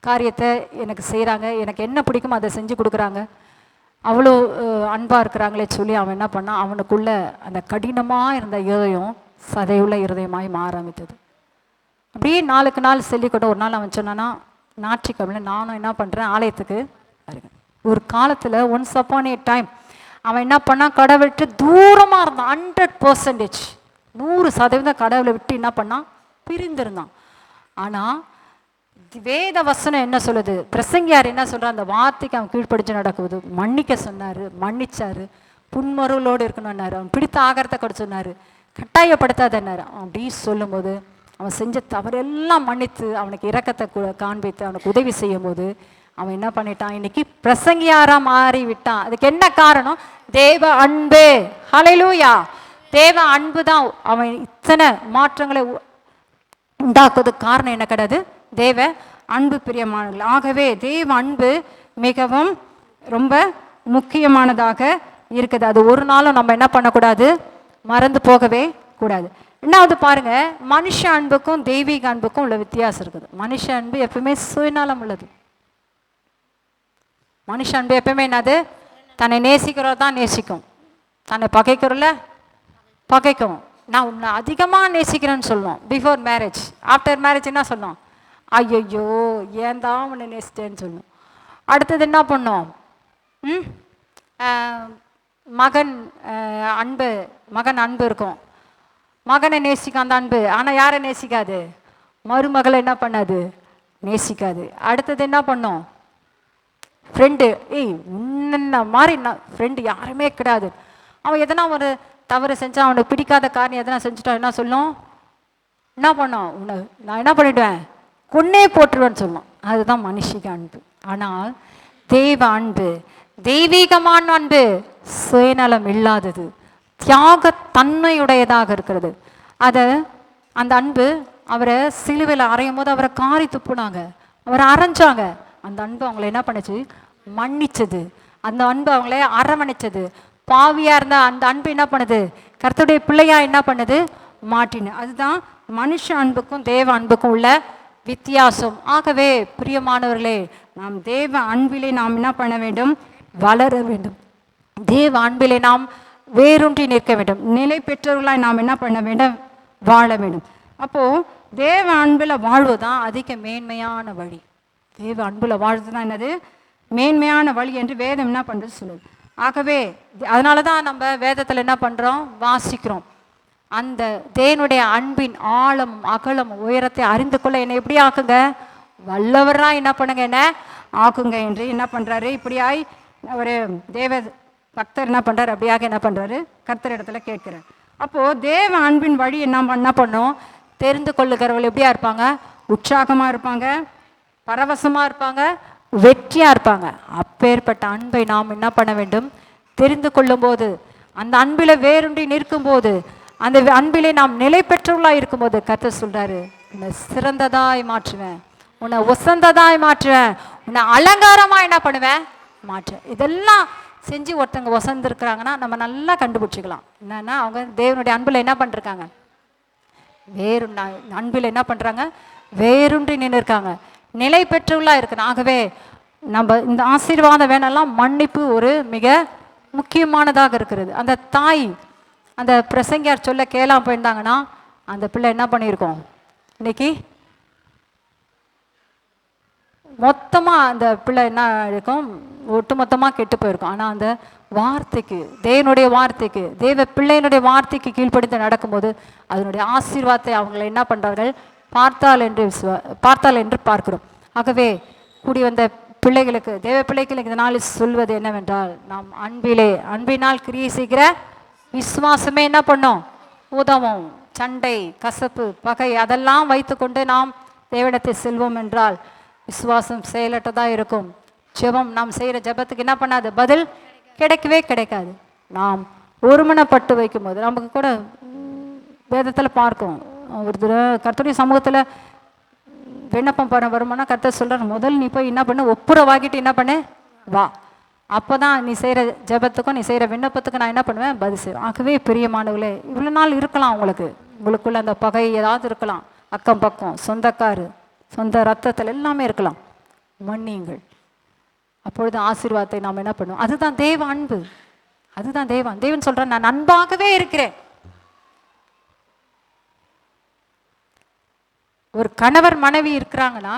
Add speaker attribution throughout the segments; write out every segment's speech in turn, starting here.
Speaker 1: காரியத்தை எனக்கு செய்கிறாங்க, எனக்கு என்ன பிடிக்குமோ அதை செஞ்சு கொடுக்குறாங்க, அவ்வளோ அன்பாக இருக்கிறாங்களே சொல்லி அவன் என்ன பண்ணான், அவனுக்குள்ள அந்த கடினமாக இருந்த இருதயம் சதையுள்ள இருதயமாய் மாற ஆரம்பித்தது. அப்படியே நாளுக்கு நாள் சொல்லிக்கூட ஒரு நாள் அவன் சொன்னான்னா, ஞாயிற்றுக்கிழமையில் நானும் என்ன பண்ணுறேன், ஆலயத்துக்கு வருவேன். ஒரு காலத்தில் ஒன்ஸ் அப்பான் ஏ டைம் அவன் என்ன பண்ணான், கடை விட்டு தூரமாக இருந்தான். 100%, 100% கடவுளை விட்டு என்ன பண்ணான், பிரிந்திருந்தான். ஆனால் வேத வசனம் என்ன சொல்லுது, பிரசங்கியார் என்ன சொல்கிறார், அந்த வார்த்தைக்கு அவன் கீழ்ப்படிச்சு நடக்குது. மன்னிக்க சொன்னார், மன்னிச்சார், புன்மருளோடு இருக்கணும்னாரு, அவன் பிடித்த ஆகாரத்தை கூட சொன்னார், கட்டாயப்படுத்தாதன்னாரு. அவன் அப்படி சொல்லும்போது அவன் செஞ்ச தவறெல்லாம் மன்னித்து அவனுக்கு இரக்கத்தை காண்பித்து அவனுக்கு உதவி செய்யும் போது அவன் என்ன பண்ணிட்டான், இன்னைக்கு பிரசங்கியாரா மாறி விட்டான். அதுக்கு என்ன காரணம், தேவ அன்பு. ஹல்லேலூயா. தேவ அன்பு தான் அவன் இத்தனை மாற்றங்களை உண்டாக்குவதுக்கு காரணம் என்ன கிடையாது, தேவ அன்பு பிரியமானவர்கள். ஆகவே தேவ அன்பு மிகவும் ரொம்ப முக்கியமானதாக இருக்குது. அது ஒரு நாளும் நம்ம என்ன பண்ணக்கூடாது, மறந்து போகவே கூடாது. ரெண்டாவது பாருங்க, மனுஷ அன்புக்கும் தெய்வீக அன்புக்கும் உள்ள வித்தியாசம் இருக்குது. மனுஷ அன்பு எப்பவுமே சுயநலம் உள்ளது. மனுஷ அன்பு எப்பவுமே என்னது, தன்னை நேசிக்கிறவர் தான் நேசிக்கும், தன்னை பகைக்கிறோம்ல பகைக்கும். நான் உன்னை அதிகமாக நேசிக்கிறேன்னு சொல்லணும் பிஃபோர் மேரேஜ். ஆஃப்டர் மேரேஜ் என்ன சொல்லணும், ஐயோ ஏன் தான் உன்னை நேசித்தேன்னு சொல்லணும். அடுத்தது என்ன பண்ணோம், மகன் அன்பு இருக்கும், மகனை நேசிக்கும் அந்த அன்பு. ஆனால் யாரை நேசிக்காது, மருமகளை என்ன பண்ணாது, நேசிக்காது. அடுத்தது என்ன பண்ணோம், ஃப்ரெண்டு, உன்ன மாதிரி ஃப்ரெண்டு யாருமே கிடையாது. அவன் எதனா ஒரு தவறு செஞ்சான், அவனுக்கு பிடிக்காத காரியம் எதனா செஞ்சுட்டான், என்ன சொல்லும், என்ன பண்ணோம், உன்னை நான் என்ன பண்ணிவிடுவேன், கொன்னே போட்டுருவேன்னு சொல்லணும். அதுதான் மனுஷிக அன்பு. ஆனால் தெய்வ அன்பு, தெய்வீகமான அன்பு சுயநலம் இல்லாதது, தியாக தன்மையுடையதாக இருக்கிறது. அந்த அன்பு அவரை சிலுவையில் அறையும் போது அவரை காரி துப்புனாங்க, அவரை அரைஞ்சாங்க. அந்த அன்பு அவங்களை என்ன பண்ணுச்சு, மன்னிச்சது. அந்த அன்பு அவங்கள அரவணைச்சது. பாவியாக இருந்த அந்த அன்பு என்ன பண்ணுது, கர்த்தருடைய பிள்ளையா என்ன பண்ணுது, மாட்டினு. அதுதான் மனுஷ அன்புக்கும் தேவ அன்புக்கும் உள்ள வித்தியாசம். ஆகவே பிரியமானவர்களே, நாம் தேவ அன்பிலே நாம் என்ன பண்ண வேண்டும், வளர வேண்டும். தேவ அன்பிலே நாம் வேரூன்றி நிற்க வேண்டும். நிலை பெற்றவர்களாய் நாம் என்ன பண்ண வேண்டும், வாழ வேண்டும். அப்போது தேவ அன்பில் வாழ்வதுதான் அதிக மேன்மையான வழி. தேவ அன்பில் வாழ்வது தான் என்னது, மேன்மையான வழி என்று வேதம் என்ன பண்ணுறது சொல்லுது. ஆகவே அதனால தான் நம்ம வேதத்தில் என்ன பண்ணுறோம், வாசிக்கிறோம். அந்த தேவனுடைய அன்பின் ஆழம் அகலம் உயரத்தை அறிந்து கொள்ள என்னை எப்படி ஆக்குங்க, வல்லவராக என்ன பண்ணுங்க, என்ன ஆக்குங்க என்று என்ன பண்ணுறாரு. இப்படியாய் ஒரு தேவ பக்தர் என்ன பண்ணுறாரு, அப்படியாக என்ன பண்ணுறாரு, கர்த்தர் இடத்துல கேட்குறாரு. அப்போது தேவ அன்பின் வழி என்ன பண்ணோம், தெரிந்து கொள்ளுகிறவர்கள் எப்படியா இருப்பாங்க, உற்சாகமாக இருப்பாங்க, பரவசமாக இருப்பாங்க, வெற்றியாக இருப்பாங்க. அப்பேற்பட்ட அன்பை நாம் என்ன பண்ண வேண்டும், தெரிந்து கொள்ளும்போது, அந்த அன்பில் வேறுண்டி நிற்கும்போது, அந்த அன்பிலே நாம் நிலை பெற்றவர்களாக இருக்கும்போது கர்த்தர் சொல்கிறாரு, உன்னை சிறந்ததாய் மாற்றுவேன், உன்னை உசந்ததாய் மாற்றுவேன், உன்னை அலங்காரமாக என்ன பண்ணுவேன், மாற்றுவேன். இதெல்லாம் செஞ்சு ஒருத்தவங்க வசந்திருக்கிறாங்கன்னா நம்ம நல்லா கண்டுபிடிச்சிக்கலாம். என்னன்னா அவங்க தேவனுடைய அன்பில் என்ன பண்ணிருக்காங்க, அன்பில் என்ன பண்ணுறாங்க, வேறுன்றி நின்று இருக்காங்க, நிலை பெற்றவர்களாக இருக்கணும். ஆகவே நம்ம இந்த ஆசீர்வாதம் வேணெல்லாம் மன்னிப்பு ஒரு மிக முக்கியமானதாக இருக்கிறது. அந்த தாய் அந்த பிரசங்கியார் சொல்ல கேளாம போயிருந்தாங்கன்னா அந்த பிள்ளை என்ன பண்ணியிருக்கோம், இன்னைக்கு மொத்தமாக அந்த பிள்ளை என்ன இருக்கும், ஒட்டு மொத்தமாக கெட்டு போயிருக்கும். ஆனால் அந்த வார்த்தைக்கு, தேவனுடைய வார்த்தைக்கு, தேவ பிள்ளையினுடைய வார்த்தைக்கு கீழ்ப்படிந்து நடக்கும்போது அதனுடைய ஆசீர்வாதத்தை அவங்களை என்ன பண்ணுறார்கள், பார்த்தால் என்று பார்க்கிறோம். ஆகவே கூடி வந்த பிள்ளைகளுக்கு, தேவ பிள்ளைகளுக்கு இந்த நாள் சொல்வது என்னவென்றால், நாம் அன்பினால் கிரியை செய்கிற விசுவாசமே என்ன பண்ணோம், உதவும். சண்டை, கசப்பு, பகை அதெல்லாம் வைத்துக்கொண்டு நாம் தேவனிடத்தை செல்வோம் என்றால் விசுவாசம் செயலற்றதாக இருக்கும். ஜெபம், நாம் செய்கிற ஜெபத்துக்கு என்ன பண்ணாது, பதில் கிடைக்கவே கிடைக்காது. நாம் ஒருமனப்பட்டு வைக்கும்போது நமக்கு கூட வேதத்தில் பார்க்கும், ஒரு கர்த்தருடைய சமூகத்தில் விண்ணப்பம் பண்ண வருமானா கர்த்தர் சொல்கிறார், முதல் நீ போய் என்ன பண்ணு, ஒப்புரவாகிட்டு என்ன பண்ணு வா, அப்போ தான் நீ செய்கிற ஜெபத்துக்கும் நீ செய்கிற விண்ணப்பத்துக்கும் நான் என்ன பண்ணுவேன், பதில் செய்வேன். ஆகவே பிரியமானவர்களே, இவ்வளோ நாள் இருக்கலாம் உங்களுக்குள்ள அந்த பகை ஏதாவது இருக்கலாம், அக்கம் பக்கம், சொந்தக்காரு, சொந்த ரத்தத்தில் எல்லாமே இருக்கலாம். மன்னியுங்கள். அப்பொழுது ஆசீர்வாதத்தை நாம் என்ன பண்ணுவோம்? அதுதான் தேவ அன்பு. அதுதான் தேவன் சொல்றார், நான் அன்பாகவே இருக்கிறேன். ஒரு கணவர் மனைவி இருக்கிறாங்கன்னா,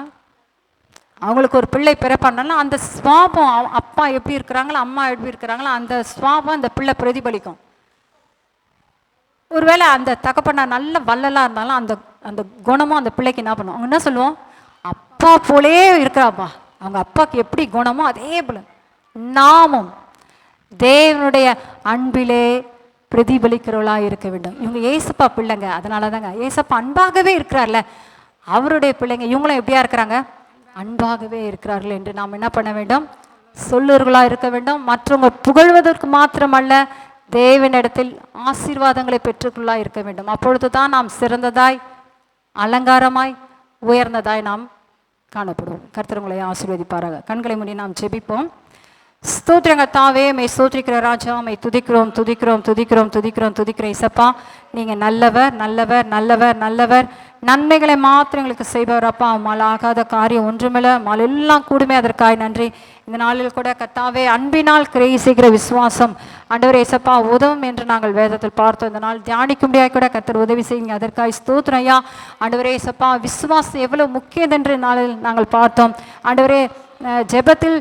Speaker 1: அவங்களுக்கு ஒரு பிள்ளை பிறப்பானாலும் அந்த சுவாபம், அப்பா எப்படி இருக்கிறாங்களோ அம்மா எப்படி இருக்கிறாங்களோ அந்த சுவாபம் அந்த பிள்ளை பிரதிபலிக்கும். ஒருவேளை அந்த தகப்பனா நல்ல வள்ளலா இருந்தாலும் அந்த அந்த குணமும் அந்த பிள்ளைக்கு என்ன பண்ணுவோம்? அவங்க என்ன சொல்லுவோம்? அப்பா போலே இருக்கிறாப்பா, அவங்க அப்பாவுக்கு எப்படி குணமோ அதே போல. நாமும் தேவனுடைய அன்பிலே பிரதிபலிக்கிறவளா இருக்க வேண்டும். இவங்க ஏசப்பா பிள்ளைங்க, அதனால தாங்க ஏசப்பா அன்பாகவே இருக்கிறார்ல, அவருடைய பிள்ளைங்க இவங்களும் எப்படியா இருக்கிறாங்க? அன்பாகவே இருக்கிறார்கள் என்று நாம் என்ன பண்ண வேண்டும்? சொல்லுவர்களா இருக்க வேண்டும். மற்றவங்க புகழ்வதற்கு மாத்திரமல்ல, தேவனிடத்தில் ஆசீர்வாதங்களை பெற்றுக்கொள்ளா இருக்க வேண்டும். அப்பொழுது தான் நாம் சிறந்ததாய், அலங்காரமாய், உயர்ந்ததாய் நாம் காணப்படுவோம். கர்த்தர் உங்களை ஆசீர்வதிப்பாராக. கண்களை மூடி நாம் ஜெபிப்போம். ஸ்தோத்திரங்க தாவே, மை ஸ்தோத்திரிக்கிற ராஜா, மை துதிக்கிறோம் துதிக்கிறோம் துதிக்கிறோம் துதிக்கிறோம் துதிக்கிறேன். இசப்பா, நீங்கள் நல்லவர் நல்லவர் நல்லவர் நல்லவர், நன்மைகளை மாத்திரம் எங்களுக்கு செய்பவர் அப்பா. உம்மால் ஆகாத காரியம் ஒன்றுமில்லை, உம்மால் எல்லாம் கூடுமே, அதற்காய் நன்றி. இந்த நாளில் கூட கர்த்தாவே, அன்பினால் கிரியை செய்கிற விசுவாசம் ஆண்டவரே இசப்பா உதவும் என்று நாங்கள் வேதத்தில் பார்த்தோம். இந்த நாள் தியானிக்கும்படியாக கூட கர்த்தர் உதவி செய்யுங்க, அதற்காய் ஸ்தோத்திரம் ஐயா. ஆண்டவரே இசப்பா, விசுவாசம் எவ்வளவு முக்கியதென்று நாளில் நாங்கள் பார்த்தோம். ஆண்டவரே, ஜெபத்தில்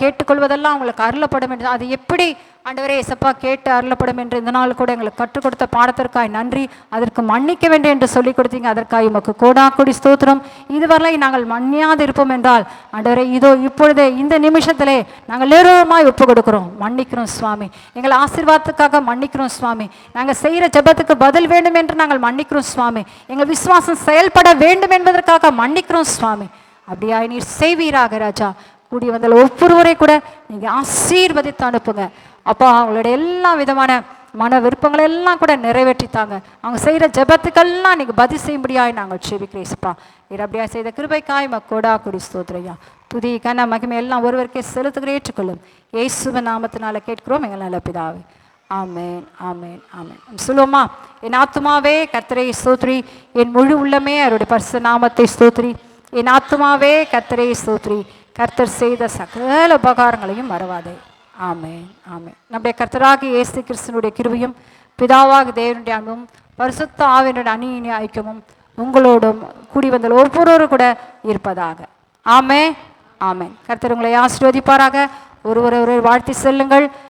Speaker 1: கேட்டுக்கொள்வதெல்லாம் அவங்களுக்கு அருளப்படும் என்று, அது எப்படி ஆண்டவரே இசப்பா கேட்டு அருளப்படும் என்று இந்த நாள் கூட எங்களுக்கு கற்றுக் கொடுத்த பாடத்திற்காய் நன்றி. அதற்கு மன்னிக்க வேண்டும் என்று சொல்லிக் கொடுத்தீங்க, அதற்காக உமக்கு கோடாக்கோடி ஸ்தோத்திரம். இதுவரை நாங்கள் மன்னியாது இருப்போம் என்றால் ஆண்டவரே, இதோ இப்பொழுதே இந்த நிமிஷத்திலே நாங்கள் நிறுவனமாய் ஒப்பு கொடுக்கிறோம். மன்னிக்கிறோம் சுவாமி, எங்கள் ஆசீர்வாதத்துக்காக மன்னிக்கிறோம் சுவாமி. நாங்கள் செய்கிற ஜெபத்துக்கு பதில் வேண்டும் என்று நாங்கள் மன்னிக்கிறோம் சுவாமி. எங்கள் விசுவாசம் செயல்பட வேண்டும் என்பதற்காக மன்னிக்கிறோம் சுவாமி. அப்படியா நீர் செய்வீராக ராஜா. கூடி வந்த ஒவ்வொருவரை கூட நீங்கள் ஆசீர்வதித்து அனுப்புங்க அப்பா. அவங்களுடைய எல்லா விதமான மன விருப்பங்களை எல்லாம் கூட நிறைவேற்றித்தாங்க. அவங்க செய்கிற ஜெபத்துக்கெல்லாம் நீங்கள் பதில் செய்யும்படியாய் நாங்கள் செபிக்கிறேன்ப்பா. நீர் அப்படியா செய்த கிருபைக்காய் மக்கோடா குடி ஸ்தோத்திரையா. துதி கன மகிமை எல்லாம் ஒருவருக்கே செலுத்துகிற ஏற்றுக்கொள்ளும் இயேசுவின் நாமத்தினால கேட்கிறோம் எங்கள் நல்ல பிதாவே. ஆமேன் ஆமேன் ஆமேன். சொல்லுவோமா? என் ஆத்துமாவே கர்த்தரை ஸ்தோத்ரி, என் முழு உள்ளமே அவருடைய பரிசுத்த நாமத்தை ஸ்தோத்ரி. என் ஆத்துமாவே கர்த்தரை ஸ்தோத்ரி, கர்த்தர் செய்த சகல உபகாரங்களையும் மறவாதே. ஆமேன் ஆமேன். நம்முடைய கர்த்தராகிய இயேசு கிறிஸ்துவினுடைய கிருபையும் பிதாவாகிய தேவனுடைய அன்பும் பரிசுத்த ஆவியினுடைய அந்நிய ஐக்கியமும் உங்களோடும் கூடி வந்த ஒவ்வொருவரும் கூட இருப்பதாக. ஆமேன் ஆமேன். கர்த்தர் உங்களை ஆசீர்வதிப்பாராக. ஒருவர் வாழ்த்தி செல்லுங்கள்.